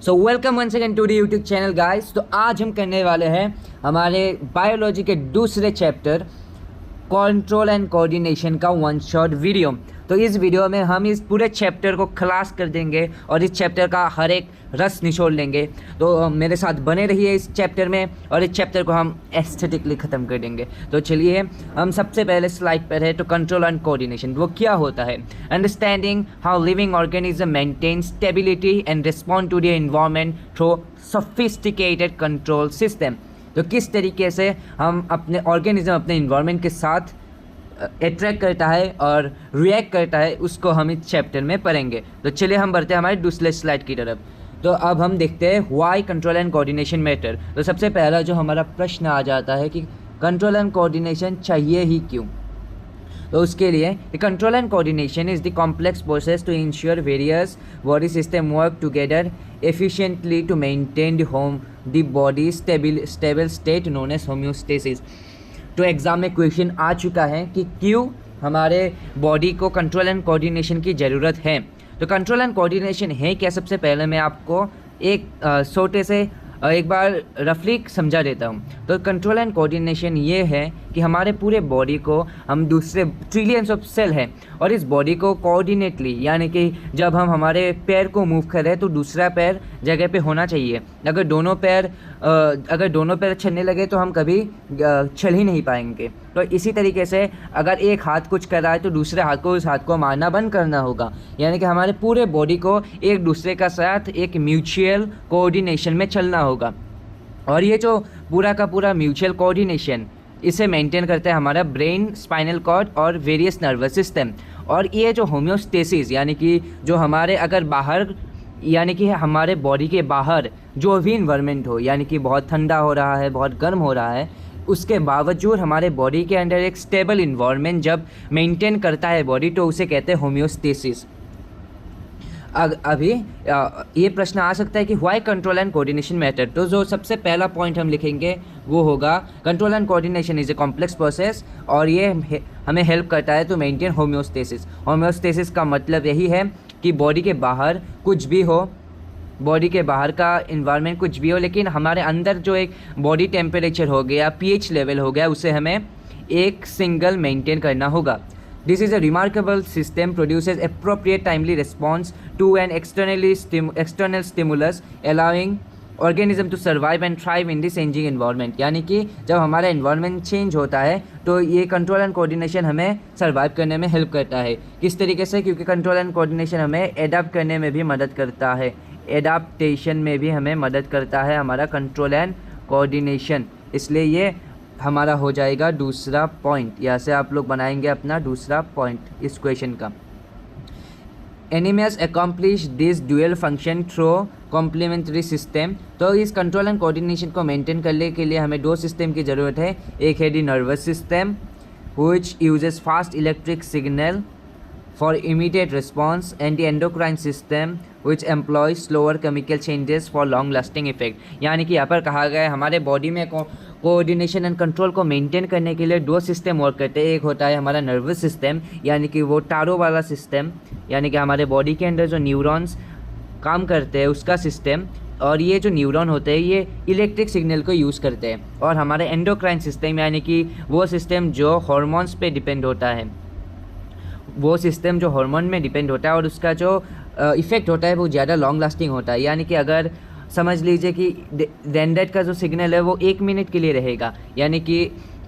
So welcome once again to the YouTube channel guys. तो आज हम करने वाले हैं हमारे बायोलॉजी के दूसरे चैप्टर कंट्रोल एंड कोऑर्डिनेशन का वन शॉट वीडियो। तो इस वीडियो में हम इस पूरे चैप्टर को खलास कर देंगे और इस चैप्टर का हर एक रस निचोड़ लेंगे। तो मेरे साथ बने रहिए इस चैप्टर में और इस चैप्टर को हम एस्थेटिकली ख़त्म कर देंगे। तो चलिए हम सबसे पहले स्लाइड पर है। तो कंट्रोल एंड कोऑर्डिनेशन वो क्या होता है? Understanding how living organism maintain stability and respond to the environment through sophisticated control system. तो किस तरीके से हम अपने ऑर्गेनिज्म अपने इन्वायरमेंट के साथ अट्रैक्ट करता है और रिएक्ट करता है, उसको हम इस चैप्टर में पढ़ेंगे। तो चलिए हम बढ़ते हैं हमारे दूसरे स्लाइड की तरफ। तो अब हम देखते हैं why control and coordination matter. तो सबसे पहला जो हमारा प्रश्न आ जाता है कि कंट्रोल एंड कोऑर्डिनेशन चाहिए ही क्यों? तो उसके लिए control and coordination is the complex process to ensure various body system work together efficiently to maintain the body's stable state known as homeostasis। तो एग्ज़ाम में क्वेश्चन आ चुका है कि क्यों हमारे बॉडी को कंट्रोल एंड कोऑर्डिनेशन की ज़रूरत है। तो कंट्रोल एंड कोऑर्डिनेशन है क्या? सबसे पहले मैं आपको एक छोटे से एक बार रफली समझा देता हूँ। तो कंट्रोल एंड कोऑर्डिनेशन ये है कि हमारे पूरे बॉडी को हम दूसरे ट्रिलियंस ऑफ सेल हैं और इस बॉडी को कोऑर्डिनेटली, यानी कि जब हम हमारे पैर को मूव करें तो दूसरा पैर जगह पे होना चाहिए। अगर दोनों पैर चलने लगे तो हम कभी चल ही नहीं पाएंगे। तो इसी तरीके से अगर एक हाथ कुछ कर रहा है तो दूसरे हाथ को उस हाथ को मारना बंद करना होगा। यानी कि हमारे पूरे बॉडी को एक दूसरे का साथ एक म्यूचुअल कोऑर्डिनेशन में चलना होगा। और ये जो पूरा का पूरा म्यूचुअल कोऑर्डिनेशन इसे मेंटेन करता है हमारा ब्रेन, स्पाइनल कॉर्ड और वेरियस नर्वस सिस्टम। और ये जो होम्योस्टेसिस, यानी कि जो हमारे अगर बाहर, यानी कि हमारे बॉडी के बाहर जो भी इन्वायरमेंट हो, यानी कि बहुत ठंडा हो रहा है, बहुत गर्म हो रहा है, उसके बावजूद हमारे बॉडी के अंदर एक स्टेबल इन्वायरमेंट जब मेंटेन करता है बॉडी, तो उसे कहते हैं होम्योस्टेसिस। अभी ये प्रश्न आ सकता है कि why control and coordination matter. तो जो सबसे पहला पॉइंट हम लिखेंगे वो होगा control and coordination is a complex process और ये हमें हेल्प करता है टू मेंटेन होम्योस्टेसिस। होम्योस्टेसिस का मतलब यही है कि बॉडी के बाहर कुछ भी हो, बॉडी के बाहर का इन्वायरमेंट कुछ भी हो, लेकिन हमारे अंदर जो एक बॉडी टेम्परेचर हो गया, पीएच लेवल हो गया, उसे हमें एक सिंगल मेंटेन करना होगा। This is a remarkable system produces appropriate timely response to an external stimulus, allowing organism to survive and thrive in this changing environment। यानी कि जब हमारा environment change होता है तो ये कंट्रोल एंड कोऑर्डिनेशन हमें सर्वाइव करने में हेल्प करता है। किस तरीके से? क्योंकि कंट्रोल एंड कोऑर्डिनेशन हमें एडाप्ट करने में भी मदद करता है, एडाप्टेशन में भी हमें मदद करता है हमारा कंट्रोल एंड कोऑर्डिनेशन। इसलिए ये हमारा हो जाएगा दूसरा पॉइंट। यहाँ से आप लोग बनाएंगे अपना दूसरा पॉइंट इस क्वेश्चन का। Animals accomplish this dual function through complementary system. तो इस कंट्रोल एंड कोऑर्डिनेशन को मेंटेन करने के लिए हमें दो सिस्टम की ज़रूरत है। एक है the nervous system which uses fast electric signal for immediate response and the endocrine system which employs slower chemical changes for long lasting effect। यानी कि यहाँ पर कहा गया है हमारे बॉडी में कोऑर्डिनेशन एंड कंट्रोल को मेंटेन करने के लिए दो सिस्टम वर्क करते हैं। एक होता है हमारा नर्वस सिस्टम, यानी कि वो टारो वाला सिस्टम, यानी कि हमारे बॉडी के अंदर जो न्यूरॉन्स काम करते हैं उसका सिस्टम। और ये जो न्यूरॉन होते हैं ये इलेक्ट्रिक सिग्नल को यूज़ करते हैं। और हमारे एंडोक्राइन सिस्टम, यानी कि वो सिस्टम जो हॉर्मोन्स पे डिपेंड होता है, वो सिस्टम जो हार्मोन में डिपेंड होता है और उसका जो इफ़ेक्ट होता है वो ज़्यादा लॉन्ग लास्टिंग होता है। यानी कि अगर समझ लीजिए कि डेंड्राइट का जो सिग्नल है वो 1 मिनट के लिए रहेगा, यानी कि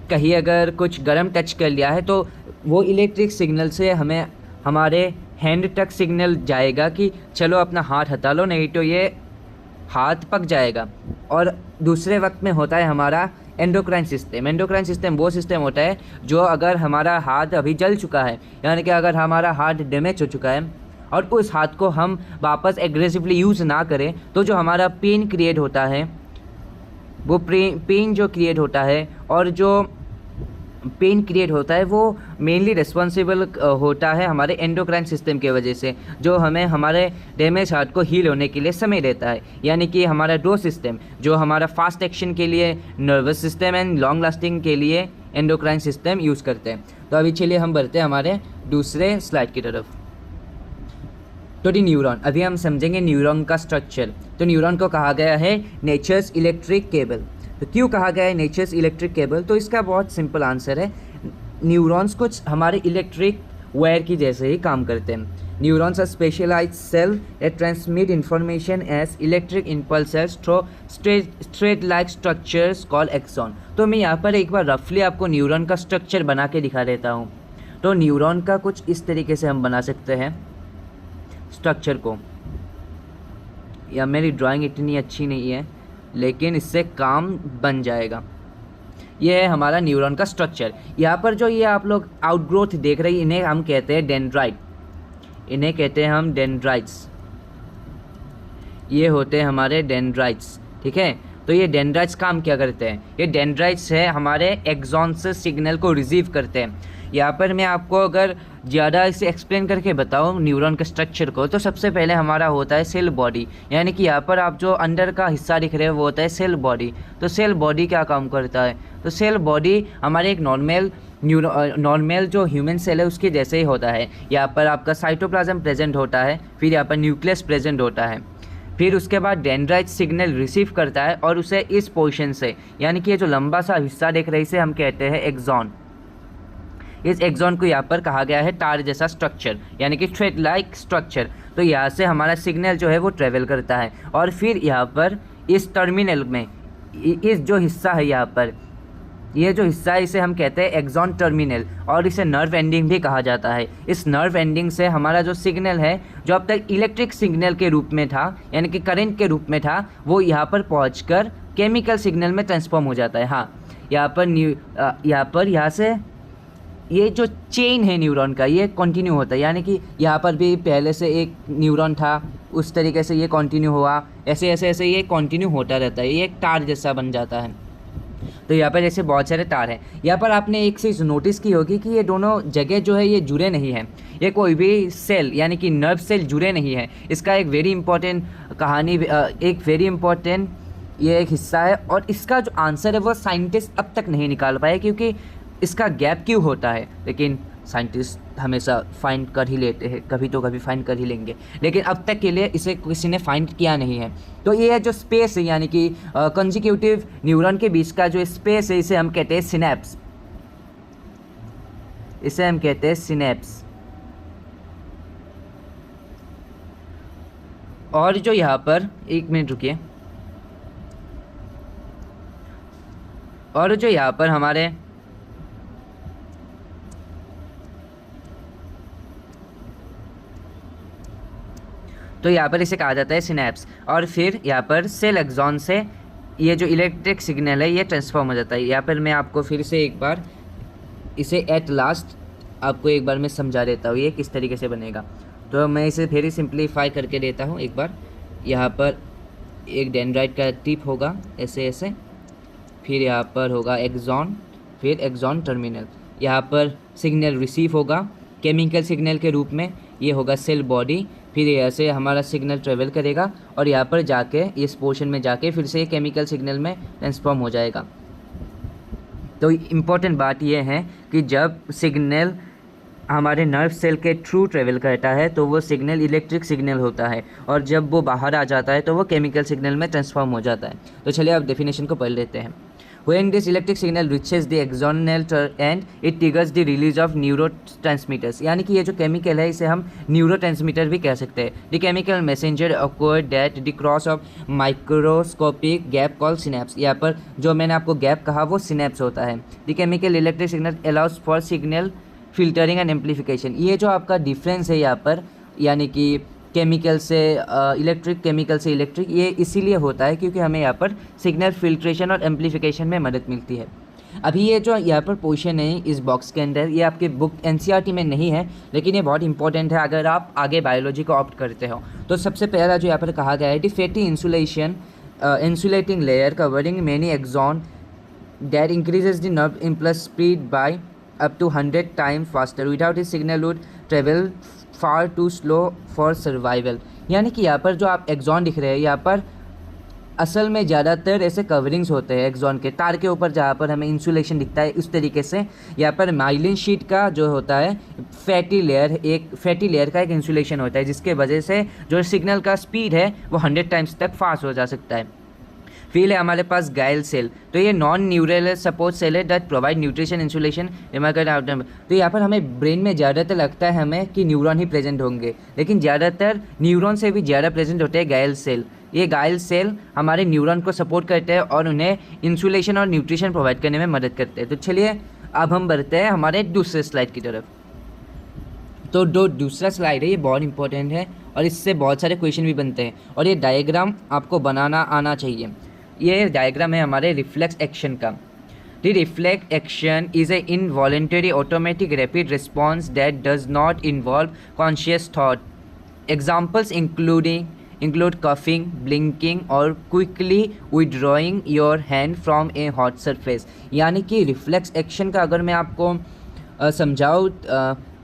कहीं अगर कुछ गर्म टच कर लिया है तो वो इलेक्ट्रिक सिग्नल से हमें हमारे हैंड तक सिग्नल जाएगा कि चलो अपना हाथ हटा लो, नहीं तो ये हाथ पक जाएगा। और दूसरे वक्त में होता है हमारा एंडोक्राइन सिस्टम। एंडोक्राइन सिस्टम वो सिस्टम होता है जो अगर हमारा हाथ अभी जल चुका है, यानी कि अगर हमारा हाथ डैमेज हो चुका है और उस हाथ को हम वापस एग्रेसिवली यूज़ ना करें, तो जो हमारा पेन क्रिएट होता है, वो पेन जो क्रिएट होता है और जो पेन क्रिएट होता है वो मेनली रिस्पॉन्सिबल होता है हमारे एंडोक्राइन सिस्टम के वजह से, जो हमें हमारे डैमेज हार्ट को हील होने के लिए समय देता है। यानी कि हमारा दो सिस्टम, जो हमारा फास्ट एक्शन के लिए nervous system and long lasting के लिए एंडोक्राइन सिस्टम यूज़ करते हैं। तो अभी चलिए हम बढ़ते हैं हमारे दूसरे स्लाइड की तरफ। तो दी न्यूरॉन, अभी हम समझेंगे न्यूरॉन का स्ट्रक्चर। तो न्यूरॉन को कहा गया है नेचर्स इलेक्ट्रिक केबल। तो क्यों कहा गया है नेचर्स इलेक्ट्रिक केबल? तो इसका बहुत सिंपल आंसर है, न्यूरॉन्स कुछ हमारे इलेक्ट्रिक वायर की जैसे ही काम करते हैं। Neurons are specialised cell that transmit information as electric impulses through straight like structures called axon. तो मैं यहाँ पर एक बार रफली आपको न्यूरॉन का स्ट्रक्चर बना के दिखा देता हूँ। तो न्यूरॉन का कुछ इस तरीके से हम बना सकते हैं स्ट्रक्चर को, या मेरी ड्राइंग इतनी अच्छी नहीं है लेकिन इससे काम बन जाएगा। ये है हमारा न्यूरॉन का स्ट्रक्चर। यहाँ पर जो ये आप लोग आउटग्रोथ देख रहे हैं, इन्हें हम कहते हैं डेंड्राइट, इन्हें कहते हैं हम डेंड्राइट्स। ये होते हैं हमारे डेंड्राइट्स, ठीक है। तो ये डेंड्राइट्स काम क्या करते हैं? ये डेंड्राइट्स है हमारे एक्सॉन से सिग्नल को रिसीव करते हैं। यहाँ पर मैं आपको अगर ज़्यादा इसे एक्सप्लेन करके बताऊँ न्यूरॉन के स्ट्रक्चर को, तो सबसे पहले हमारा होता है सेल बॉडी, यानी कि यहाँ पर आप जो अंदर का हिस्सा दिख रहे हो वो होता है सेल बॉडी। तो सेल बॉडी क्या काम करता है? तो सेल बॉडी हमारे एक नॉर्मल जो ह्यूमन सेल है उसके जैसे ही होता है। यहाँ पर आपका साइटोप्लाज्म प्रेजेंट होता है, फिर यहाँ पर न्यूक्लियस प्रेजेंट होता है, फिर उसके बाद डेंड्राइट सिग्नल रिसीव करता है और उसे इस पोर्शन से, यानी कि ये जो लंबा सा हिस्सा देख रहे हैं इसे हम कहते हैं एक्सॉन। इस एक्सॉन को यहाँ पर कहा गया है तार जैसा स्ट्रक्चर, यानी कि थ्रेड लाइक स्ट्रक्चर। तो यहाँ से हमारा सिग्नल जो है वो ट्रेवल करता है और फिर यहाँ पर इस टर्मिनल में इस जो हिस्सा है यहाँ पर, ये जो हिस्सा है इसे हम कहते हैं एक्सॉन टर्मिनल, और इसे नर्व एंडिंग भी कहा जाता है। इस नर्व एंडिंग से हमारा जो सिग्नल है जो अब तक इलेक्ट्रिक सिग्नल के रूप में था, यानी कि करंट के रूप में था, वो यहाँ पर पहुँचकर केमिकल सिग्नल में ट्रांसफॉर्म हो जाता है। हाँ, यहाँ से ये जो चेन है न्यूरॉन का ये कंटिन्यू होता है, यानी कि यहाँ पर भी पहले से एक न्यूरॉन था, उस तरीके से ये कंटिन्यू हुआ, ऐसे ऐसे ऐसे ये कंटिन्यू होता रहता है, ये एक तार जैसा बन जाता है। तो यहाँ पर ऐसे बहुत सारे तार हैं। यहाँ पर आपने एक चीज़ नोटिस की होगी कि ये दोनों जगह जो है ये जुड़े नहीं हैं, ये कोई भी सेल यानी कि नर्व सेल जुड़े नहीं है। इसका एक वेरी इंपॉर्टेंट कहानी, एक वेरी इंपॉर्टेंट ये एक हिस्सा है, और इसका जो आंसर है वो साइंटिस्ट अब तक नहीं निकाल पाए क्योंकि इसका गैप क्यों होता है, लेकिन साइंटिस्ट हमेशा फाइंड कर ही लेते हैं, कभी तो कभी फाइंड कर ही लेंगे, लेकिन अब तक के लिए इसे किसी ने फाइंड किया नहीं है। तो ये जो स्पेस है यानी कि कंजिक्यूटिव न्यूरॉन के बीच का जो स्पेस है इसे हम कहते हैं सिनेप्स, इसे हम कहते हैं सिनेप्स। और जो यहाँ पर एक मिनट रुकिए, और जो यहाँ पर हमारे तो यहाँ पर इसे कहा जाता है सिनेप्स, और फिर यहाँ पर सेल एक्सॉन से ये जो इलेक्ट्रिक सिग्नल है ये ट्रांसफॉर्म हो जाता है। यहाँ पर मैं आपको फिर से एक बार इसे एट लास्ट आपको एक बार मैं समझा देता हूँ ये किस तरीके से बनेगा। तो मैं इसे फिर सिंप्लीफाई करके देता हूँ एक बार। यहाँ पर एक डेंड्राइट का टिप होगा ऐसे ऐसे, फिर यहाँ पर होगा एक्सॉन, फिर एक्सॉन टर्मिनल, यहाँ पर सिग्नल रिसीव होगा केमिकल सिग्नल के रूप में, ये होगा सेल बॉडी, फिर ऐसे हमारा सिग्नल ट्रेवल करेगा और यहाँ पर जाके इस पोर्शन में जाके फिर से केमिकल सिग्नल में ट्रांसफॉर्म हो जाएगा। तो इम्पॉर्टेंट बात यह है कि जब सिग्नल हमारे नर्व सेल के थ्रू ट्रेवल करता है तो वो सिग्नल इलेक्ट्रिक सिग्नल होता है, और जब वो बाहर आ जाता है तो वो केमिकल सिग्नल में ट्रांसफॉर्म हो जाता है। तो चलिए अब डेफिनेशन को पढ़ लेते हैं। When this electric signal reaches the axonal end, it triggers the release of neurotransmitters, यानी कि ये जो केमिकल है इसे हम न्यूरोट्रांसमीटर भी कह सकते हैं। The chemical messenger occurred that the cross of microscopic gap called synapse, यहाँ पर जो मैंने आपको गैप कहा वो सिनेप्स होता है। The chemical electric signal allows for signal filtering and amplification, ये जो आपका डिफरेंस है यहाँ पर, यानी कि केमिकल से इलेक्ट्रिक, केमिकल से इलेक्ट्रिक, ये इसीलिए होता है क्योंकि हमें यहाँ पर सिग्नल फिल्ट्रेशन और एम्पलीफिकेशन में मदद मिलती है। अभी ये जो यहाँ पर पोर्शन है इस बॉक्स के अंदर, ये आपके बुक एनसीईआरटी में नहीं है, लेकिन ये बहुत इंपॉर्टेंट है अगर आप आगे बायोलॉजी को ऑप्ट करते हो। तो सबसे पहला जो यहाँ पर कहा गया है कि fatty insulating layer covering many axon that increases the nerve impulse speed by up to 100 time faster without it signal would travel far too slow for survival, यानी कि यहाँ पर जो आप एक्सॉन दिख रहे हैं यहाँ पर असल में ज़्यादातर ऐसे कवरिंग्स होते हैं एक्सॉन के तार के ऊपर, जहाँ पर हमें इंसुलेशन दिखता है उस तरीके से यहाँ पर माइलिन शीट का जो होता है फैटी लेयर का एक इंसुलेशन होता है, जिसके वजह से जो सिग्नल का स्पीड है वो 100 टाइम्स तक फास्ट हो जा सकता है। फिर है हमारे पास गायल सेल, तो ये नॉन न्यूरल सपोर्ट सेल है that provide nutrition insulation remarkable outcome. तो यहाँ पर हमें ब्रेन में ज़्यादातर लगता है हमें कि न्यूरॉन ही प्रेजेंट होंगे, लेकिन ज़्यादातर न्यूरॉन से भी ज़्यादा प्रेजेंट होते हैं गायल सेल। ये गायल सेल हमारे न्यूरॉन को सपोर्ट करते हैं और उन्हें इंसुलेशन और न्यूट्रिशन प्रोवाइड करने में मदद करते हैं। तो चलिए अब हम बढ़ते हैं हमारे दूसरे स्लाइड की तरफ। तो जो दूसरा स्लाइड है ये बहुत इंपॉर्टेंट है और इससे बहुत सारे क्वेश्चन भी बनते हैं, और ये डायग्राम आपको बनाना आना चाहिए। ये डायग्राम है हमारे रिफ्लेक्स एक्शन का। The reflex action is a involuntary automatic rapid response that does not involve conscious thought. Examples include coughing, blinking और quickly withdrawing your hand from a hot surface। यानी कि रिफ्लेक्स एक्शन का अगर मैं आपको समझाऊँ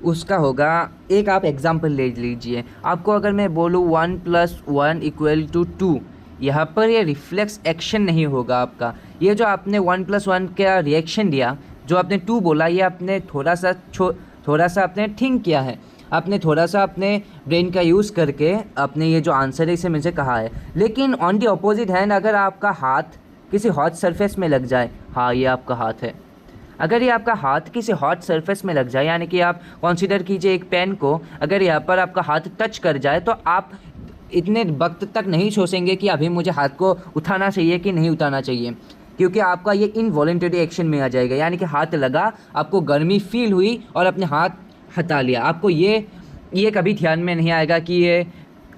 उसका होगा, एक आप एग्जाम्पल ले लीजिए। आपको अगर मैं बोलूँ 1 + 1 = 2, यहाँ पर ये रिफ्लेक्स एक्शन नहीं होगा आपका। ये जो आपने 1 + 1 का रिएक्शन दिया, जो आपने 2 बोला, ये आपने थोड़ा सा आपने थिंक किया है, आपने थोड़ा सा अपने ब्रेन का यूज़ करके आपने ये जो आंसर है इसे मुझे कहा है। लेकिन ऑन दी अपोजिट हैंड अगर आपका हाथ किसी हॉट सरफेस में लग जाए, हाँ ये आपका हाथ है, अगर ये आपका हाथ किसी हॉट सरफेस में लग जाए, यानी कि आप कंसीडर कीजिए एक पेन को, अगर यहाँ पर आपका हाथ टच कर जाए तो आप इतने वक्त तक नहीं सोचेंगे कि अभी मुझे हाथ को उठाना चाहिए कि नहीं उठाना चाहिए, क्योंकि आपका ये इनवॉलेंटरी एक्शन में आ जाएगा। यानी कि हाथ लगा, आपको गर्मी फील हुई और अपने हाथ हटा लिया। आपको ये कभी ध्यान में नहीं आएगा कि ये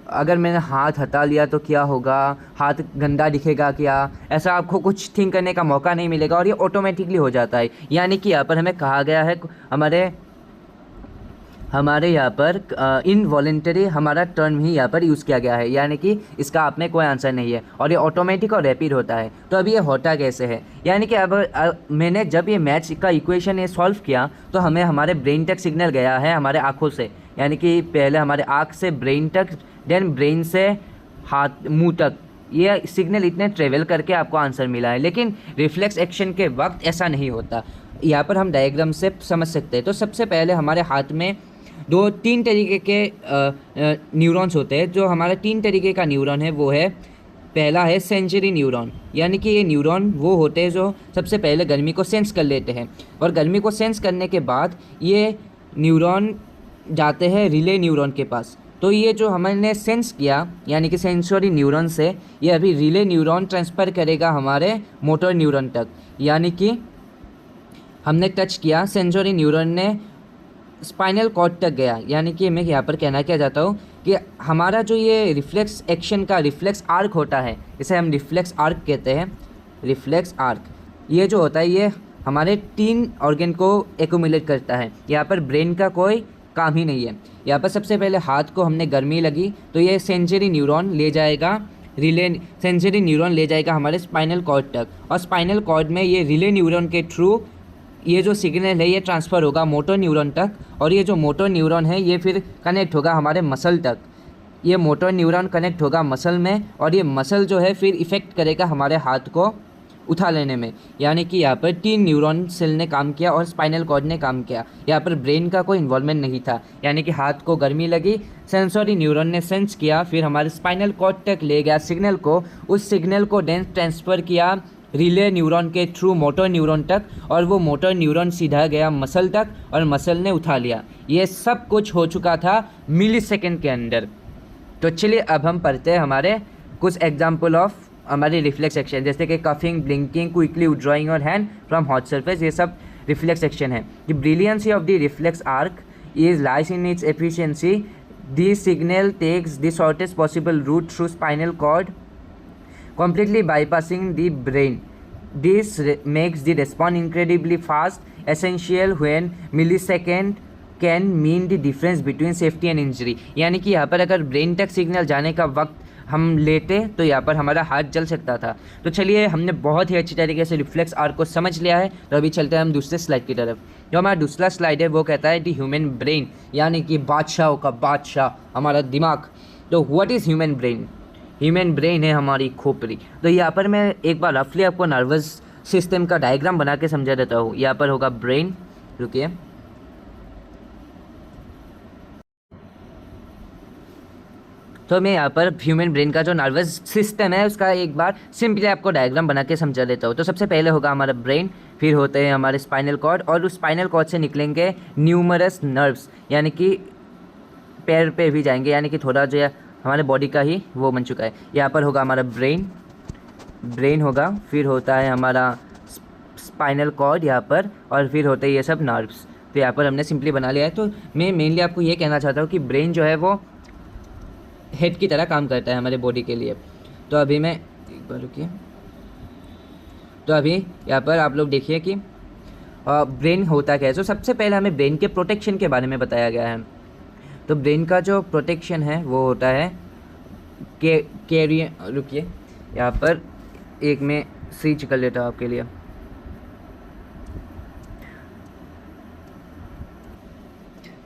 अगर मैंने हाथ हटा लिया तो क्या होगा, हाथ गंदा दिखेगा क्या, ऐसा आपको कुछ थिंक करने का मौका नहीं मिलेगा और ये ऑटोमेटिकली हो जाता है। यानी कि यहाँ पर हमें कहा गया है, हमारे यहाँ पर इनवॉलेंटरी हमारा टर्म ही यहाँ पर यूज़ किया गया है, यानी कि इसका आप में कोई आंसर नहीं है और ये ऑटोमेटिक और रैपिड होता है। तो अब ये होता कैसे है, यानी कि अब मैंने जब ये मैथ्स का इक्वेशन ये सॉल्व किया तो हमें हमारे ब्रेन तक सिग्नल गया है हमारे आँखों से, यानी कि पहले हमारे आँख से ब्रेन तक, देन ब्रेन से हाथ मुँह तक, ये सिग्नल इतने ट्रेवल करके आपको आंसर मिला है। लेकिन रिफ्लेक्स एक्शन के वक्त ऐसा नहीं होता। यहाँ पर हम डायग्राम से समझ सकते हैं। तो सबसे पहले हमारे हाथ में 2-3 तरीके के न्यूरॉन्स होते हैं। जो हमारा 3 तरीके का न्यूरॉन है वो है, पहला है सेंसरी न्यूरॉन, यानी कि ये न्यूरॉन वो होते हैं जो सबसे पहले गर्मी को सेंस कर लेते हैं, और गर्मी को सेंस करने के बाद ये न्यूरॉन जाते हैं रिले न्यूरॉन के पास। तो ये जो हमने सेंस किया यानी कि सेंसरी न्यूरॉन से, ये अभी रिले न्यूरॉन ट्रांसफ़र करेगा हमारे मोटर न्यूरॉन तक। यानी कि हमने टच किया, सेंसरी न्यूरॉन ने स्पाइनल कॉर्ड तक गया। यानी कि मैं यहाँ पर कहना क्या चाहता हूँ कि हमारा जो ये रिफ्लेक्स एक्शन का रिफ्लेक्स आर्क होता है, इसे हम रिफ्लेक्स आर्क कहते हैं। रिफ्लेक्स आर्क ये जो होता है ये हमारे 3 ऑर्गन को एक्यूमुलेट करता है। यहाँ पर ब्रेन का कोई काम ही नहीं है। यहाँ पर सबसे पहले हाथ को हमने गर्मी लगी तो ये सेंसरी न्यूरॉन ले जाएगा सेंसरी न्यूरॉन ले जाएगा हमारे स्पाइनल कॉर्ड तक, और स्पाइनल कॉर्ड में ये रिले न्यूरॉन के थ्रू ये जो सिग्नल है ये ट्रांसफ़र होगा मोटर न्यूरॉन तक, और ये जो मोटर न्यूरॉन है ये फिर कनेक्ट होगा हमारे मसल तक। ये मोटर न्यूरॉन कनेक्ट होगा मसल में, और ये मसल जो है फिर इफ़ेक्ट करेगा हमारे हाथ को उठा लेने में। यानी कि यहाँ पर 3 न्यूरॉन सेल ने काम किया और स्पाइनल कॉर्ड ने काम किया। यहाँ पर ब्रेन का कोई इन्वॉल्वमेंट नहीं था। यानी कि हाथ को गर्मी लगी, सेंसरी न्यूरॉन ने सेंस किया, फिर हमारे स्पाइनल कॉर्ड तक ले गया सिग्नल को, उस सिग्नल को देन ट्रांसफ़र किया रिले न्यूरॉन के थ्रू मोटर न्यूरॉन तक, और वो मोटर न्यूरॉन सीधा गया मसल तक और मसल ने उठा लिया। ये सब कुछ हो चुका था मिलीसेकंड के अंदर। तो चलिए अब हम पढ़ते हैं हमारे कुछ एग्जाम्पल ऑफ हमारे रिफ्लेक्स एक्शन, जैसे कि कफिंग, ब्लिंकिंग, क्विकली विथड्रॉइंग और हैंड फ्रॉम हॉट सरफेस, ये सब रिफ्लेक्स एक्शन है। The brilliancy of the reflex arc is lies in its efficiency. The signal takes the shortest possible route through spinal cord, completely bypassing the brain. This makes the response incredibly fast, essential when millisecond can mean the difference between safety and injury. यानी कि यहाँ पर अगर brain तक signal जाने का वक्त हम लेते तो यहाँ पर हमारा हाथ जल सकता था। तो चलिए हमने बहुत ही अच्छी तरीके से रिफ्लेक्स आर्क को समझ लिया है। तो अभी चलते हैं हम दूसरे स्लाइड की तरफ। जो हमारा दूसरा स्लाइड है वो कहता है द ह्यूमन ब्रेन, यानी कि बादशाहों का बादशाह हमारा दिमाग। तो what is human brain? Human brain है हमारी खोपड़ी। तो यहाँ पर मैं एक बार रफली आपको नर्वस सिस्टम का डायग्राम बना के समझा देता हूँ। यहाँ पर होगा ब्रेन, रुकिए, तो मैं यहाँ पर ह्यूमन ब्रेन का जो नर्वस सिस्टम है उसका एक बार सिंपली आपको डायग्राम बना के समझा देता हूँ। तो सबसे पहले होगा हमारा ब्रेन, फिर होते हैं हमारे स्पाइनल कॉर्ड, और उस स्पाइनल कॉर्ड से निकलेंगे न्यूमरस नर्व्स, यानी कि पैर पे भी जाएंगे, यानी कि थोड़ा जो है हमारे बॉडी का ही वो बन चुका है। यहाँ पर होगा हमारा ब्रेन होगा, फिर होता है हमारा स्पाइनल कॉर्ड यहाँ पर, और फिर होते हैं ये सब नर्व्स। तो यहाँ पर हमने सिंपली बना लिया है। तो मैं मेनली आपको ये कहना चाहता हूँ कि ब्रेन जो है वो हेड की तरह काम करता है हमारे बॉडी के लिए। तो अभी मैं एक बार रुकिए, तो अभी यहाँ पर आप लोग देखिए कि ब्रेन होता क्या है। तो सबसे पहले हमें ब्रेन के प्रोटेक्शन के बारे में बताया गया है। तो ब्रेन का जो प्रोटेक्शन है वो होता है रुकिए, यहाँ पर एक मैं स्विच कर लेता हूँ आपके लिए।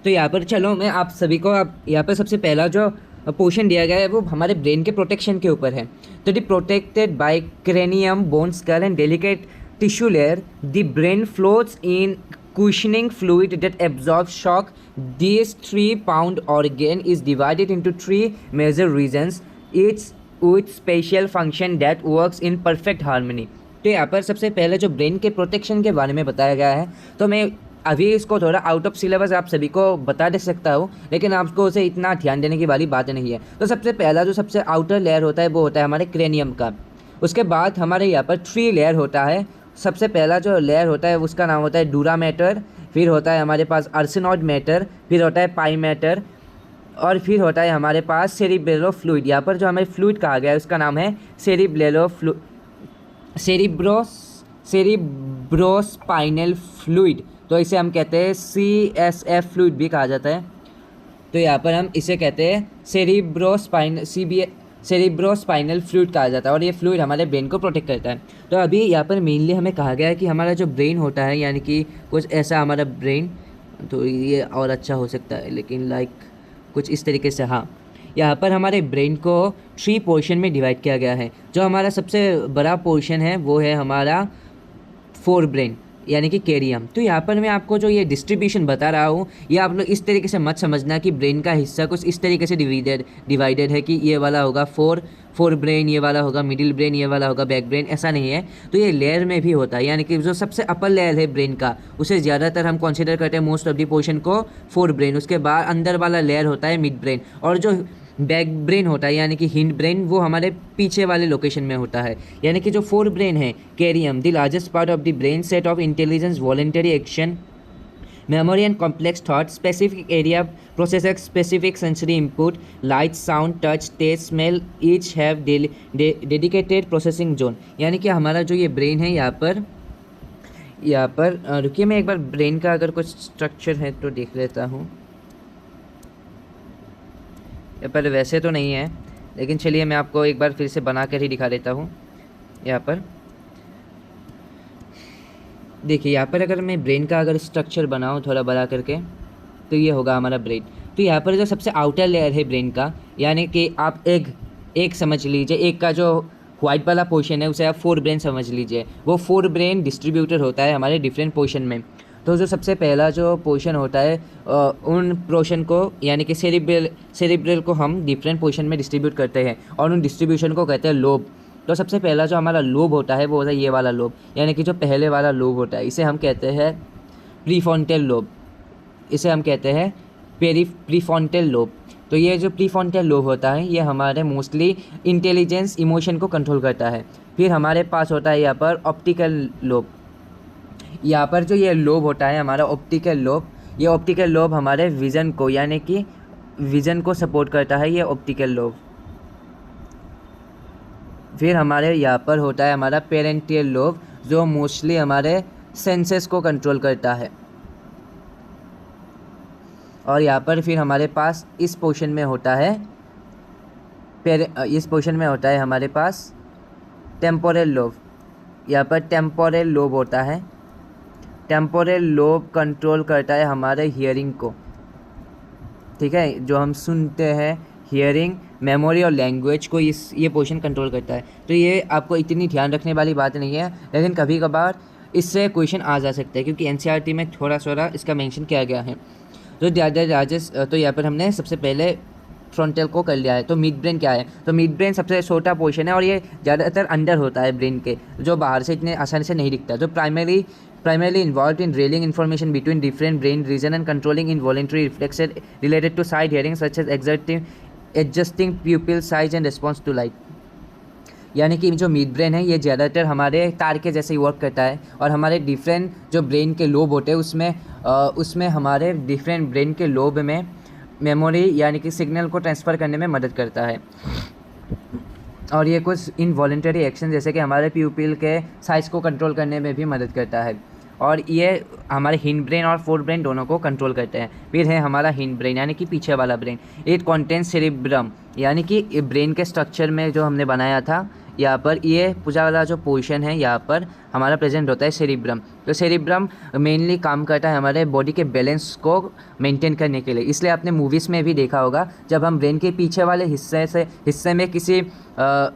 तो यहाँ पर चलो मैं आप सभी को, आप यहाँ पर सबसे पहला जो पोर्शन दिया गया है वो हमारे ब्रेन के प्रोटेक्शन के ऊपर है। तो the protected by cranium, bone, skull and delicate tissue layer, the brain floats in cushioning fluid that absorbs shock. This 3-pound organ is divided into 3 major regions, each with special function that works in perfect harmony. तो यहाँ पर सबसे पहले जो brain के protection के बारे में बताया गया है, तो मैं अभी इसको थोड़ा आउट ऑफ सिलेबस आप सभी को बता दे सकता हूँ, लेकिन आपको उसे इतना ध्यान देने की वाली बात नहीं है। तो सबसे पहला जो सबसे आउटर लेयर होता है वो होता है हमारे क्रेनियम का। उसके बाद हमारे यहाँ पर 3 लेयर होता है। सबसे पहला जो लेयर होता है उसका नाम होता है डूरा मैटर, फिर होता है हमारे पास आर्सेनॉइड मैटर, फिर होता है पाई मैटर, और फिर होता है हमारे पास सेरिब्रेलो फ्लूइड। यहाँ पर जो हमें फ्लूइड कहा गया है उसका नाम है सेरिब्रोस्पाइनल फ्लूइड। तो इसे हम कहते हैं CSF फ्लूइड भी कहा जाता है। तो यहाँ पर हम इसे कहते हैं सेरिब्रोस्पाइनल फ्लूइड कहा जाता है, और ये फ्लूइड हमारे ब्रेन को प्रोटेक्ट करता है। तो अभी यहाँ पर मेनली हमें कहा गया है कि हमारा जो ब्रेन होता है, यानी कि कुछ ऐसा हमारा ब्रेन, तो ये और अच्छा हो सकता है लेकिन लाइक कुछ इस तरीके से, हाँ, यहाँ पर हमारे ब्रेन को 3 पोर्शन में डिवाइड किया गया है। जो हमारा सबसे बड़ा पोर्शन है वो है हमारा फोर ब्रेन, यानी कि केरियम। तो यहाँ पर मैं आपको जो ये डिस्ट्रीब्यूशन बता रहा हूँ, ये आप लोग इस तरीके से मत समझना कि ब्रेन का हिस्सा कुछ इस तरीके से डिवाइडेड है कि ये वाला होगा फोर ब्रेन, ये वाला होगा मिडिल ब्रेन, ये वाला होगा बैक ब्रेन, ऐसा नहीं है। तो ये लेयर में भी होता है, यानी कि जो सबसे अपर लेयर है ब्रेन का, उसे ज़्यादातर हम कंसिडर करते हैं मोस्ट ऑफ द पोर्शन को फोर ब्रेन। उसके बाद अंदर वाला लेयर होता है मिड ब्रेन, और जो बैक ब्रेन होता है यानी कि हिंड ब्रेन, वो हमारे पीछे वाले लोकेशन में होता है। यानी कि जो फोर ब्रेन है केरियम, the largest part of the brain, seat of intelligence, voluntary action, memory and complex thought, specific area processes specific sensory input, light, sound, touch, taste, smell, each have dedicated processing zone। यानी कि हमारा जो ये brain है यहाँ पर रुकिए, मैं एक बार ब्रेन का अगर कुछ स्ट्रक्चर है तो देख लेता हूँ। यहाँ पर वैसे तो नहीं है, लेकिन चलिए मैं आपको एक बार फिर से बना कर ही दिखा देता हूँ। यहाँ पर देखिए, यहाँ पर अगर मैं ब्रेन का अगर स्ट्रक्चर बनाऊँ थोड़ा बड़ा करके, तो ये होगा हमारा ब्रेन। तो यहाँ पर जो सबसे आउटर लेयर है ब्रेन का, यानी कि आप एक समझ लीजिए, एक का जो वाइट वाला पोर्शन है उसे आप फोर ब्रेन समझ लीजिए। वो फोर ब्रेन डिस्ट्रीब्यूटर होता है हमारे डिफरेंट पोर्शन में। तो जो सबसे पहला जो पोर्शन होता है, उन पोर्शन को यानी कि सेरिब्रल को हम डिफरेंट पोर्शन में डिस्ट्रीब्यूट करते हैं, और उन डिस्ट्रीब्यूशन को कहते हैं लोब। तो सबसे पहला जो हमारा लोब होता है वो होता है ये वाला लोब, यानी कि जो पहले वाला लोब होता है, इसे हम कहते हैं प्रीफ्रंटल लोब, इसे हम कहते हैं प्रीफ्रंटल लोब। तो ये जो प्रीफ्रंटल लोब होता है ये हमारे मोस्टली इंटेलिजेंस, इमोशन को कंट्रोल करता है। फिर हमारे पास होता है यहाँ पर ऑप्टिकल लोब। यहाँ पर जो ये लोब होता है हमारा ऑप्टिकल लोब, ये ऑप्टिकल लोब हमारे विज़न को, यानी कि विज़न को सपोर्ट करता है ये ऑप्टिकल लोब। फिर हमारे यहाँ पर होता है हमारा पेरेंटियल लोब, जो मोस्टली हमारे सेंसेस को कंट्रोल करता है। और यहाँ पर फिर हमारे पास इस पोर्शन में होता है हमारे पास टेम्पोरल लोब। यहाँ पर टेम्पोरल लोब होता है। टेम्पोरल लोब कंट्रोल करता है हमारे हियरिंग को, ठीक है, जो हम सुनते हैं, हियरिंग, मेमोरी और लैंग्वेज को ये पोर्शन कंट्रोल करता है। तो ये आपको इतनी ध्यान रखने वाली बात नहीं है, लेकिन कभी कभार इससे क्वेश्चन आ जा सकता है, क्योंकि एनसीईआरटी में थोड़ा थोड़ा इसका मेंशन किया गया है। तो तो यहाँ पर हमने सबसे पहले फ्रंटल को कर लिया है। तो मिड ब्रेन क्या है? तो मिड ब्रेन सबसे छोटा पोर्शन है और ये ज़्यादातर अंडर होता है ब्रेन के, जो बाहर से इतने आसानी से नहीं दिखता। तो primarily involved in relaying information between different brain region and controlling involuntary reflexes related to sight, hearing, such as adjusting pupil size and response to light। यानी कि जो मिड ब्रेन है ये ज़्यादातर हमारे तार के जैसे ही वर्क करता है, और हमारे डिफरेंट जो ब्रेन के लोब होते हैं उसमें हमारे डिफरेंट ब्रेन के लोब में मेमोरी यानी कि सिग्नल को ट्रांसफ़र करने में मदद करता है। और ये कुछ इनवॉलेंटरी एक्शन जैसे कि हमारे प्यूपिल के साइज़ को कंट्रोल करने में भी मदद करता है, और ये हमारे हिंड ब्रेन और फोर ब्रेन दोनों को कंट्रोल करते हैं। फिर है हमारा हिंड ब्रेन यानी कि पीछे वाला ब्रेन। इट कॉन्टेंस सेरिब्रम, यानी कि ब्रेन के स्ट्रक्चर में जो हमने बनाया था यहाँ पर ये पूरा वाला जो पोर्शन है यहाँ पर हमारा प्रेजेंट होता है सेरिब्रम। तो सेरिब्रम मेनली काम करता है हमारे बॉडी के बैलेंस को मेंटेन करने के लिए। इसलिए आपने मूवीज़ में भी देखा होगा, जब हम ब्रेन के पीछे वाले हिस्से में किसी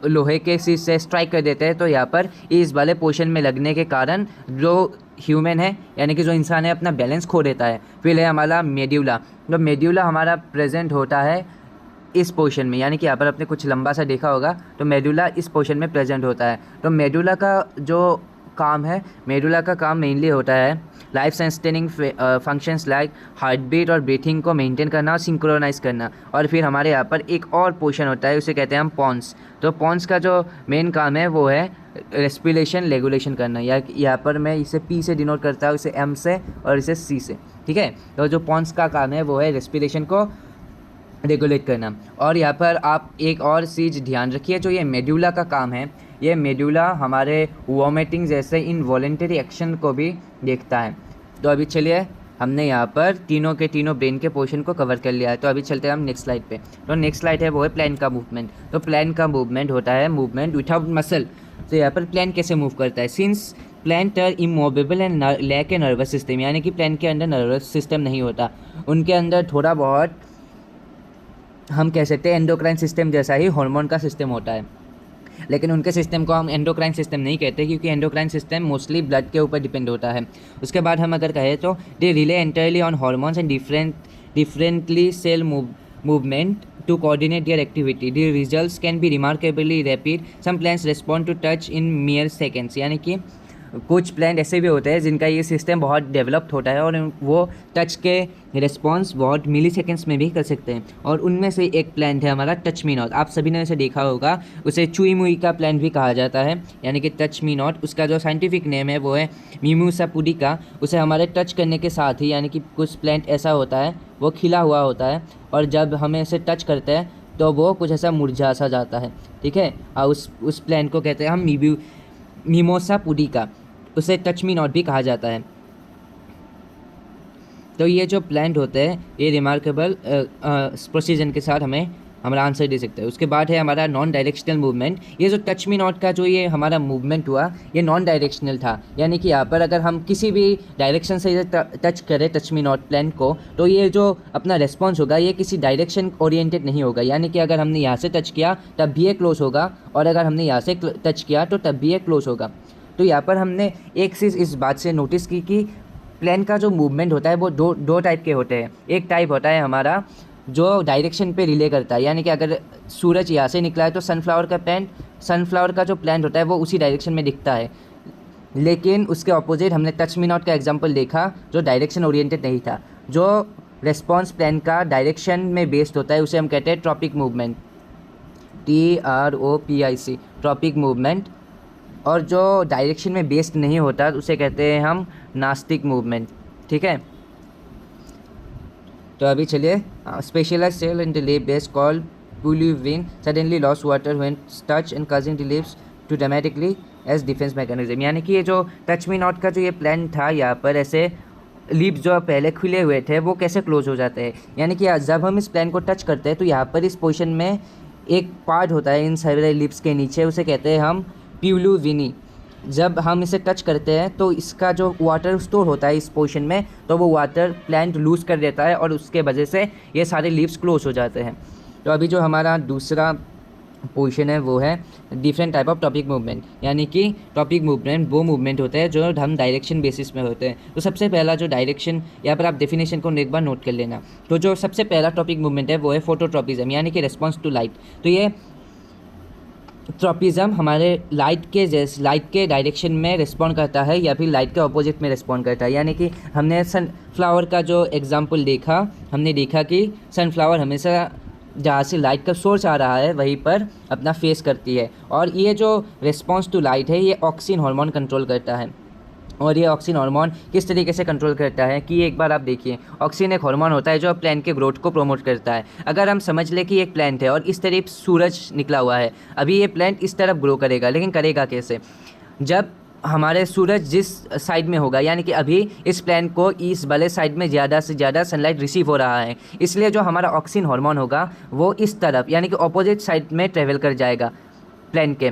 लोहे के चीज़ से स्ट्राइक कर देते हैं तो यहाँ पर इस वाले पोर्शन में लगने के कारण जो ह्यूमन है यानी कि जो इंसान है अपना बैलेंस खो देता है। फिर है हमारा मेड्यूला। तो मेड्यूला हमारा प्रेजेंट होता है इस पोर्शन में, यानी कि यहाँ पर आपने कुछ लंबा सा देखा होगा, तो मेडुला इस पोर्शन में प्रेजेंट होता है। तो मेडुला का जो काम है, मेडुला का काम मेनली होता है life sustaining functions like heart beat और ब्रीथिंग को मेंटेन करना और सिंक्रोनाइज करना। और फिर हमारे यहाँ पर एक और पोर्शन होता है, उसे कहते हैं हम पॉन्स। तो पॉन्स का जो मेन काम है वो है रेस्पिरेशन रेगुलेशन करना। यहाँ पर मैं इसे पी से डिनोट करता हूँ, इसे एम से और इसे सी से, ठीक है। तो जो पॉन्स का काम है वो है रेस्पिरेशन को रेगुलेट करना। और यहाँ पर आप एक और चीज़ ध्यान रखिए, जो ये मेडुला का काम है, ये मेडुला हमारे वॉमिटिंग जैसे इनवॉलेंटरी एक्शन को भी देखता है। तो अभी चलिए, हमने यहाँ पर तीनों के तीनों ब्रेन के पोर्शन को कवर कर लिया है। तो अभी चलते हैं हम नेक्स्ट स्लाइड पे। तो नेक्स्ट स्लाइड है वो है प्लान का मूवमेंट। तो प्लान का मूवमेंट होता है मूवमेंट विदाउट मसल। तो यहाँ पर प्लान कैसे मूव करता है? Since plant are immovable and lack a nervous system, यानी कि प्लान के अंदर नर्वस सिस्टम नहीं होता, उनके अंदर थोड़ा बहुत हम कह सकते हैं एंडोक्राइन सिस्टम जैसा ही हार्मोन का सिस्टम होता है, लेकिन उनके सिस्टम को हम एंडोक्राइन सिस्टम नहीं कहते, क्योंकि एंडोक्राइन सिस्टम मोस्टली ब्लड के ऊपर डिपेंड होता है। उसके बाद हम अगर कहें तो they rely entirely on hormones and differently cell movement to coordinate their activity. The results can be remarkably rapid. Some plants respond to touch in mere seconds. यानी कि कुछ प्लांट ऐसे भी होते हैं जिनका ये सिस्टम बहुत डेवलप्ड होता है और वो टच के रिस्पॉन्स बहुत मिली सेकेंड्स में भी कर सकते हैं। और उनमें से एक प्लांट है हमारा टच मी नॉट। आप सभी ने इसे देखा होगा, उसे चुई मुई का प्लांट भी कहा जाता है, यानी कि टच मी नॉट। उसका जो साइंटिफिक नेम है वो है मिमोसा पुडिका। उसे हमारे टच करने के साथ ही, यानी कि कुछ प्लांट ऐसा होता है वो खिला हुआ होता है और जब हमें इसे टच करते हैं तो वो कुछ ऐसा मुरझा सा जाता है, ठीक है। और उस प्लांट को कहते हैं हम मिमोसा पुडिका। उसे टच मी नॉट भी कहा जाता है। तो ये जो प्लांट होते हैं ये रिमार्केबल प्रोसीजन के साथ हमारा आंसर दे सकता है। उसके बाद है हमारा नॉन डायरेक्शनल मूवमेंट। ये जो टच मी नॉट का जो ये हमारा मूवमेंट हुआ ये नॉन डायरेक्शनल था, यानी कि यहाँ पर अगर हम किसी भी डायरेक्शन से टच करें टच मी नॉट प्लांट को तो ये जो अपना रिस्पॉन्स होगा ये किसी डायरेक्शन ओरिएंटेड नहीं होगा, यानी कि अगर हमने यहाँ से टच किया तब भी ये क्लोज होगा और अगर हमने यहाँ से टच किया तो तब भी ये क्लोज होगा। तो यहाँ पर हमने एक चीज़ इस बात से नोटिस की कि प्लेन का जो मूवमेंट होता है वो दो टाइप के होते हैं। एक टाइप होता है हमारा जो डायरेक्शन पे रिले करता है, यानी कि अगर सूरज यहाँ से निकला है तो सनफ्लावर का जो प्लांट होता है वो उसी डायरेक्शन में दिखता है। लेकिन उसके ऑपोजिट हमने टच मी नॉट का एग्जांपल देखा जो डायरेक्शन ओरिएंटेड नहीं था। जो रेस्पॉन्स प्लान का डायरेक्शन में बेस्ड होता है उसे हम कहते हैं tropic movement, TROPIC, tropic movement. और जो डायरेक्शन में बेस्ड नहीं होता उसे कहते हैं हम नास्टिक मूवमेंट, ठीक है। तो अभी चलिए, specialised cell in the leaf base called pulvini suddenly lose water when touch and causing the leaves to dramatically as defence mechanism, यानी कि ये जो टच मी नॉट का जो ये प्लान था यहाँ पर ऐसे लीव्स जो पहले खुले हुए थे वो कैसे क्लोज हो जाते हैं, यानी कि जब हम इस प्लान को टच करते हैं तो यहाँ पर इस पोजीशन में एक पार्ट होता है इन सारे लीव्स के नीचे, उसे कहते हैं हम प्यूलुविनी। जब हम इसे टच करते हैं तो इसका जो वाटर स्टोर होता है इस पोर्शन में तो वो वाटर प्लांट लूज़ कर देता है और उसके वजह से ये सारे लीव्स क्लोज हो जाते हैं। तो अभी जो हमारा दूसरा पोजीशन है वो है different type of topic movement, यानी कि टॉपिक मूवमेंट वो मूवमेंट होते हैं जो हम डायरेक्शन बेसिस में होते हैं। तो सबसे पहला जो डायरेक्शन, यहाँ पर आप डेफिनेशन को एक बार नोट कर लेना। तो जो सबसे पहला टॉपिक मूवमेंट है वो है फोटोट्रॉपिज्म, यानी कि रिस्पॉन्स टू लाइट। तो ये ट्रॉपिज्म हमारे लाइट के डायरेक्शन में रिस्पॉन्ड करता है या फिर लाइट के ऑपोजिट में रिस्पॉन्ड करता है। यानी कि हमने सनफ्लावर का जो एग्जांपल देखा, हमने देखा कि सनफ्लावर हमेशा जहाँ से लाइट का सोर्स आ रहा है वहीं पर अपना फेस करती है, और ये जो रिस्पॉन्स टू लाइट है ये ऑक्सिन हार्मोन कंट्रोल करता है। और ये ऑक्सिन हार्मोन किस तरीके से कंट्रोल करता है कि एक बार आप देखिए, ऑक्सिन एक हार्मोन होता है जो प्लांट के ग्रोथ को प्रमोट करता है। अगर हम समझ लें कि एक प्लांट है और इस तरफ सूरज निकला हुआ है, अभी ये प्लांट इस तरफ ग्रो करेगा, लेकिन करेगा कैसे? जब हमारे सूरज जिस साइड में होगा, यानी कि अभी इस प्लांट को इस वाले साइड में ज़्यादा से ज़्यादा सनलाइट रिसीव हो रहा है, इसलिए जो हमारा ऑक्सिन हार्मोन होगा वो इस तरफ यानी कि ऑपोजिट साइड में ट्रेवल कर जाएगा प्लांट के।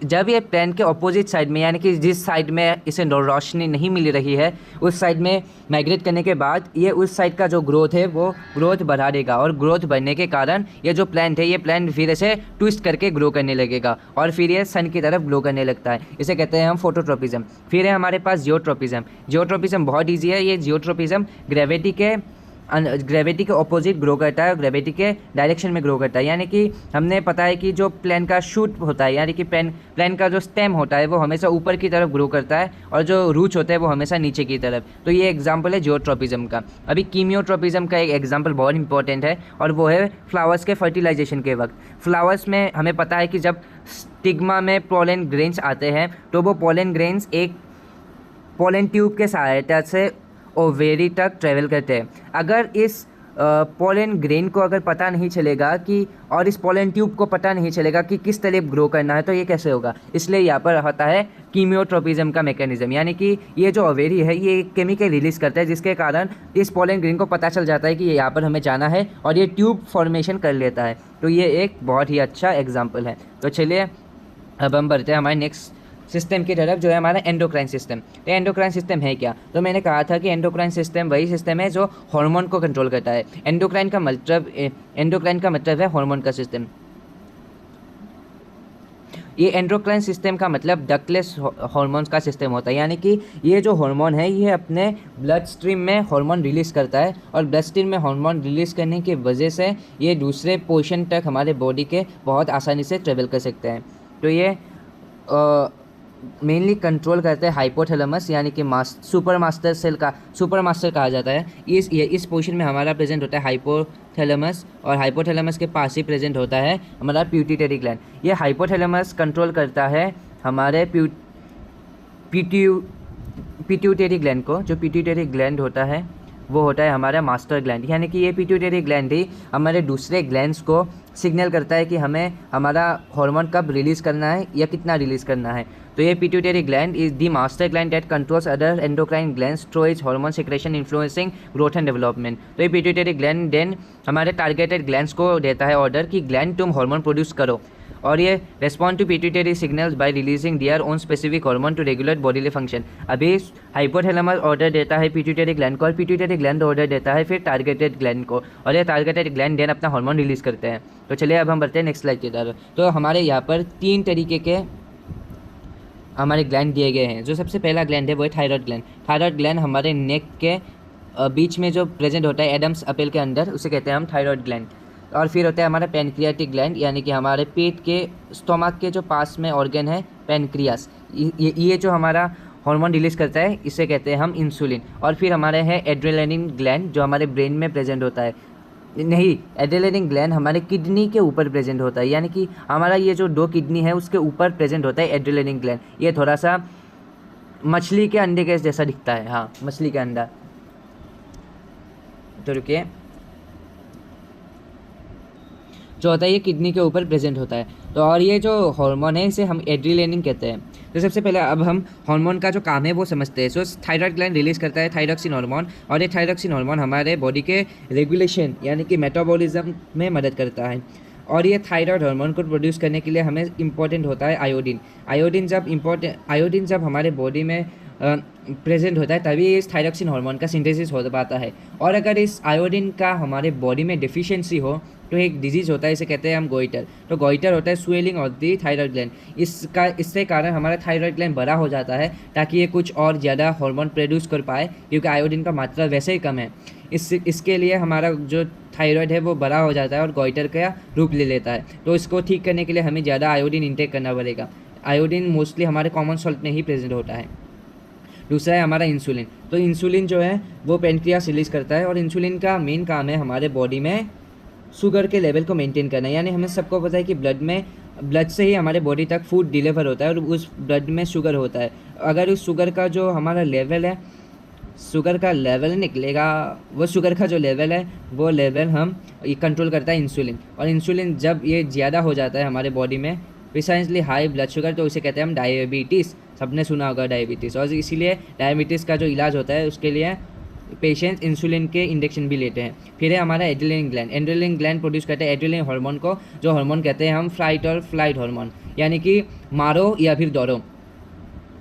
जब ये प्लांट के ऑपोजिट साइड में, यानी कि जिस साइड में इसे रोशनी नहीं मिल रही है उस साइड में माइग्रेट करने के बाद ये उस साइड का जो ग्रोथ है वो ग्रोथ बढ़ा देगा, और ग्रोथ बढ़ने के कारण ये जो प्लांट है ये प्लांट फिर ऐसे ट्विस्ट करके ग्रो करने लगेगा और फिर ये सन की तरफ ग्लो करने लगता है। इसे कहते हैं हम फोटोट्रॉपिज्म। फिर है हमारे पास जियोट्रॉपिज्म। जियोट्रॉपिज्म बहुत ईजी है। ये जियोट्रॉपिज्म ग्रेविटी के ऑपोजिट ग्रो करता है, ग्रेविटी के डायरेक्शन में ग्रो करता है। यानी कि हमने पता है कि जो प्लांट का शूट होता है, यानी कि प्लांट का जो स्टेम होता है वो हमेशा ऊपर की तरफ ग्रो करता है और जो रूट्स होते हैं वो हमेशा नीचे की तरफ। तो ये एग्जांपल है जियोट्रॉपिज्म का। अभी कीमियोट्रॉपिज्म का एक एग्जांपल बहुत इंपॉर्टेंट है और वो है फ्लावर्स के फर्टिलाइजेशन के वक्त। फ्लावर्स में हमें पता है कि जब स्टिग्मा में पोलन ग्रेन्स आते हैं तो वो पोलन ग्रेन्स एक पोलन ट्यूब के सहायता से ओवेरी तक ट्रेवल करते हैं। अगर इस पोलन ग्रेन को अगर पता नहीं चलेगा कि, और इस पोलन ट्यूब को पता नहीं चलेगा कि किस तरह ग्रो करना है, तो ये कैसे होगा? इसलिए यहाँ पर होता है कीमियोट्रॉपिज्म का मैकेनिज्म, यानी कि ये जो ओवेरी है ये केमिकल रिलीज करता है जिसके कारण इस पोलन ग्रेन को पता चल जाता है कि यहाँ पर हमें जाना है और ये ट्यूब फॉर्मेशन कर लेता है। तो ये एक बहुत ही अच्छा एग्जाम्पल है। तो चलिए अब हम बढ़ते हैं हमारे नेक्स्ट सिस्टम की तरफ, जो है हमारा एंडोक्राइन सिस्टम। तो एंडोक्राइन सिस्टम है क्या? तो मैंने कहा था कि एंडोक्राइन सिस्टम वही सिस्टम है जो हार्मोन को कंट्रोल करता है। एंडोक्राइन का मतलब है हार्मोन का सिस्टम। ये एंडोक्राइन सिस्टम का मतलब डक्टलेस हार्मोन्स का सिस्टम होता है, यानी कि ये जो हार्मोन है ये अपने ब्लड स्ट्रीम में हार्मोन रिलीज़ करता है और ब्लड स्ट्रीम में हार्मोन रिलीज़ करने की वजह से ये दूसरे पोर्शन तक हमारे बॉडी के बहुत आसानी से ट्रेवल कर सकते हैं। तो ये मेनली कंट्रोल करते हैं हाइपोथैलेमस, यानी कि सुपर मास्टर कहा जाता है। इस पोजीशन में हमारा प्रेजेंट होता है हाइपोथैलेमस, और हाइपोथैलेमस के पास ही प्रेजेंट होता है हमारा पिट्यूटरी ग्लैंड। ये हाइपोथैलेमस कंट्रोल करता है हमारे पिट्यूटरी ग्लैंड को। जो पिट्यूटरी ग्लैंड होता है वो होता है हमारा मास्टर ग्लैंड, यानी कि ये पिट्यूटरी ग्लैंड ही हमारे दूसरे ग्लैंड्स को सिग्नल करता है कि हमें हमारा हार्मोन कब रिलीज़ करना है या कितना रिलीज़ करना है। तो ये pituitary gland is the master gland that controls other endocrine glands through it's hormone secretion influencing growth and development. तो ये पिट्यूटरी ग्लैंड देन हमारे टारगेटेड ग्लैंड्स को देता है ऑर्डर कि ग्लैंड तुम हार्मोन प्रोड्यूस करो, और ये respond to pituitary signals by releasing their own specific hormone to regulate bodily function. अभी हाइपोथैलेमस ऑर्डर देता है पिट्यूटरी ग्लैंड को, और पिट्यूटरी ग्लैंड ऑर्डर देता है फिर टारगेटेड ग्लैंड को, और ये टारगेटेड ग्लैंड देन अपना हार्मोन रिलीज़ करते हैं। तो चलिए अब हम बढ़ते हैं नेक्स्ट स्लाइड की तरफ। तो हमारे यहाँ पर 3 तरीके के हमारे ग्लैंड दिए गए हैं। जो सबसे पहला ग्लैंड है वो है थायराइड ग्लैंड। थायराइड ग्लैंड हमारे नेक के बीच में जो प्रेजेंट होता है एडम्स अपेल के अंदर, उसे कहते हैं हम थायराइड ग्लैंड। और फिर होता है हमारा पैनक्रियाटिक ग्लैंड, यानी कि हमारे पेट के स्टोमक के जो पास में ऑर्गन है पैनक्रियास, ये जो हमारा हार्मोन रिलीज़ करता है इसे कहते हैं हम इंसुलिन। और फिर हमारे है एड्रेनालिन ग्लैंड जो हमारे ब्रेन में प्रेजेंट होता है। नहीं, एड्रेनालिन ग्लैंड हमारे किडनी के ऊपर प्रेजेंट होता है, यानी कि हमारा ये जो 2 किडनी है उसके ऊपर प्रेजेंट होता है एड्रेनालिन ग्लैंड। ये थोड़ा सा मछली के अंडे के जैसा दिखता है, हाँ मछली का अंडा। तो रुकिए, जो होता है ये किडनी के ऊपर प्रेजेंट होता है। तो और ये जो हार्मोन है इसे हम एड्रेनालिन कहते हैं। तो सबसे पहले अब हम हार्मोन का जो काम है वो समझते हैं। सो थायराइड ग्लैंड रिलीज़ करता है थायरॉक्सिन हार्मोन, और ये थायरॉक्सिन हार्मोन हमारे बॉडी के रेगुलेशन यानी कि मेटाबॉलिज्म में मदद करता है। और ये थायराइड हार्मोन को प्रोड्यूस करने के लिए हमें इंपॉर्टेंट होता है आयोडीन। आयोडीन जब हमारे बॉडी में प्रेजेंट होता है तभी इस थायरॉक्सिन हार्मोन का सिंथेसिस हो पाता है। और अगर इस आयोडीन का हमारे बॉडी में डिफिशियंसी हो तो एक डिजीज़ होता है, इसे कहते हैं हम गोइटर। तो गोइटर होता है swelling of the thyroid gland. इससे कारण हमारा थायराइड ग्लैंड बड़ा हो जाता है ताकि ये कुछ और ज़्यादा हार्मोन प्रोड्यूस कर पाए, क्योंकि आयोडीन का मात्रा वैसे ही कम है। इसके लिए हमारा जो थायराइड है वो बड़ा हो जाता है और गोइटर का रूप ले लेता है। तो इसको ठीक करने के लिए हमें ज़्यादा आयोडीन इंटेक करना पड़ेगा। आयोडीन मोस्टली हमारे कॉमन सॉल्ट में ही प्रेजेंट होता है। दूसरा है हमारा इंसुलिन। तो इंसुलिन जो है वो पेनक्रियास रिलीज करता है, और इंसुलिन का मेन काम है हमारे बॉडी में शुगर के लेवल को मेंटेन करना। यानी हमें सबको पता है कि ब्लड से ही हमारे बॉडी तक फूड डिलीवर होता है, और उस ब्लड में शुगर होता है। अगर उस शुगर का जो हमारा लेवल है, शुगर का लेवल निकलेगा, वो शुगर का जो लेवल है वो लेवल हम कंट्रोल करता है इंसुलिन। और इंसुलिन जब ये ज़्यादा हो जाता है हमारे बॉडी में, प्रिसाइसली हाई ब्लड शुगर, तो इसे कहते हैं हम डायबिटीज़। सबने सुना होगा डायबिटीज़, और इसीलिए डायबिटीज़ का जो इलाज होता है उसके लिए पेशेंट्स इंसुलिन के इंजेक्शन भी लेते हैं। फिर है हमारा adrenaline gland. Adrenaline gland produce करते हैं एड्रेनलिन हार्मोन को, जो हार्मोन कहते हैं हम फ्लाइट और फ्लाइट हार्मोन, यानी कि मारो या फिर दौड़ो।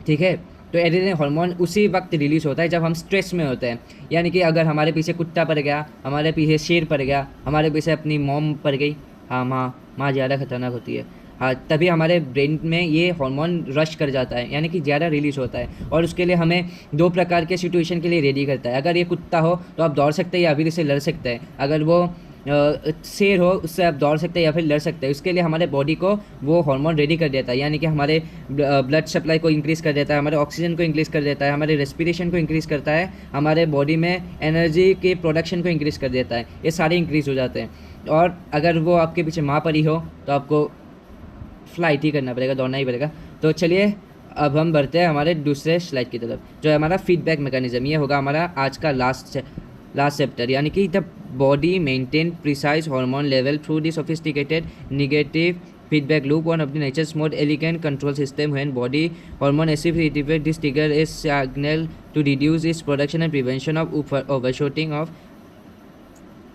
ठीक है, तो एड्रेनलिन हार्मोन उसी वक्त रिलीज होता है जब हम स्ट्रेस में होते हैं। यानी कि अगर हमारे पीछे कुत्ता पड़ गया, हमारे पीछे शेर पड़ गया, हमारे पीछे अपनी मॉम पड़ गई, हाँ माँ ज़्यादा खतरनाक होती है, हाँ, तभी हमारे ब्रेन में ये हार्मोन रश कर जाता है, यानी कि ज़्यादा रिलीज होता है। और उसके लिए हमें 2 प्रकार के सिचुएशन के लिए रेडी करता है। अगर ये कुत्ता हो तो आप दौड़ सकते हैं या फिर इसे लड़ सकते हैं। अगर वो शेर हो, उससे आप दौड़ सकते हैं या फिर लड़ सकते हैं। उसके लिए हमारे बॉडी को वो हार्मोन रेडी कर देता है, यानी कि हमारे ब्लड सप्लाई को इंक्रीज़ कर देता है, हमारे ऑक्सीजन को इंक्रीज़ कर देता है, हमारे रेस्पिरेशन को इंक्रीज़ करता है, हमारे बॉडी में एनर्जी के प्रोडक्शन को इंक्रीज़ कर देता है। ये सारे इंक्रीज़ हो जाते हैं। और अगर वो आपके पीछे माँ पड़ी हो तो आपको फ्लाइट ही करना पड़ेगा, दौड़ना ही पड़ेगा। तो चलिए अब हम बढ़ते हैं हमारे दूसरे स्लाइड की तरफ, जो है हमारा फीडबैक मैकेनिज्म। ये होगा हमारा आज का लास्ट चैप्टर, यानी कि the body maintain precise hormone level through the sophisticated negative feedback loop, one of the nature's most elegant control system. When body hormone activate, this trigger is signal to reduce its production and prevention of overshooting of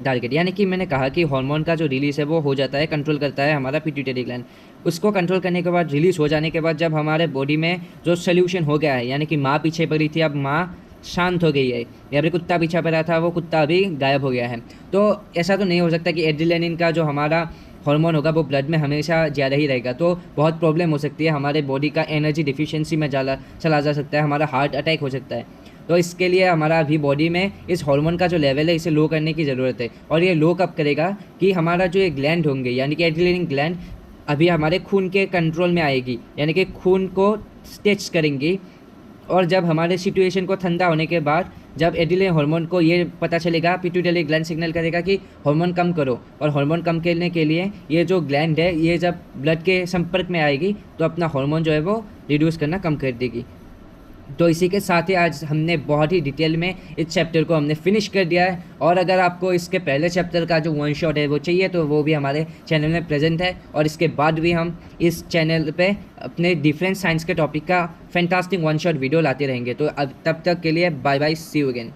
target. यानी कि मैंने कहा कि hormone का जो release है वो हो जाता है, कंट्रोल करता है हमारा पिट्यूटरी ग्लैंड। उसको कंट्रोल करने के बाद, रिलीज़ हो जाने के बाद, जब हमारे बॉडी में जो सोल्यूशन हो गया है, यानी कि माँ पीछे पड़ी थी, अब माँ शांत हो गई है, या फिर कुत्ता पीछे पड़ा था, वो कुत्ता अभी गायब हो गया है। तो ऐसा तो नहीं हो सकता कि एड्रेनलिन का जो हमारा हार्मोन होगा वो ब्लड में हमेशा ज़्यादा ही रहेगा। तो बहुत प्रॉब्लम हो सकती है, हमारे बॉडी का एनर्जी डिफिशियंसी में चला जा सकता है, हमारा हार्ट अटैक हो सकता है। तो इसके लिए हमारा अभी बॉडी में इस हार्मोन का जो लेवल है इसे लो करने की ज़रूरत है। और ये लो कब करेगा कि हमारा जो ये ग्लैंड होंगे, यानी कि एड्रेनलिन ग्लैंड अभी हमारे खून के कंट्रोल में आएगी, यानी कि खून को स्ट्रेच करेंगी। और जब हमारे सिचुएशन को ठंडा होने के बाद, जब एड्रेनलिन हार्मोन को ये पता चलेगा, पिट्यूटरी ग्लैंड सिग्नल करेगा कि हार्मोन कम करो। और हार्मोन कम करने के लिए ये जो ग्लैंड है, ये जब ब्लड के संपर्क में आएगी तो अपना हार्मोन जो है वो रिड्यूस करना कम कर देगी। तो इसी के साथ ही आज हमने बहुत ही डिटेल में इस चैप्टर को हमने फिनिश कर दिया है। और अगर आपको इसके पहले चैप्टर का जो 1 शॉट है वो चाहिए तो वो भी हमारे चैनल में प्रेजेंट है। और इसके बाद भी हम इस चैनल पे अपने डिफरेंट साइंस के टॉपिक का फैंटास्टिक 1 शॉट वीडियो लाते रहेंगे। तो अब तब तक के लिए bye bye, see you again.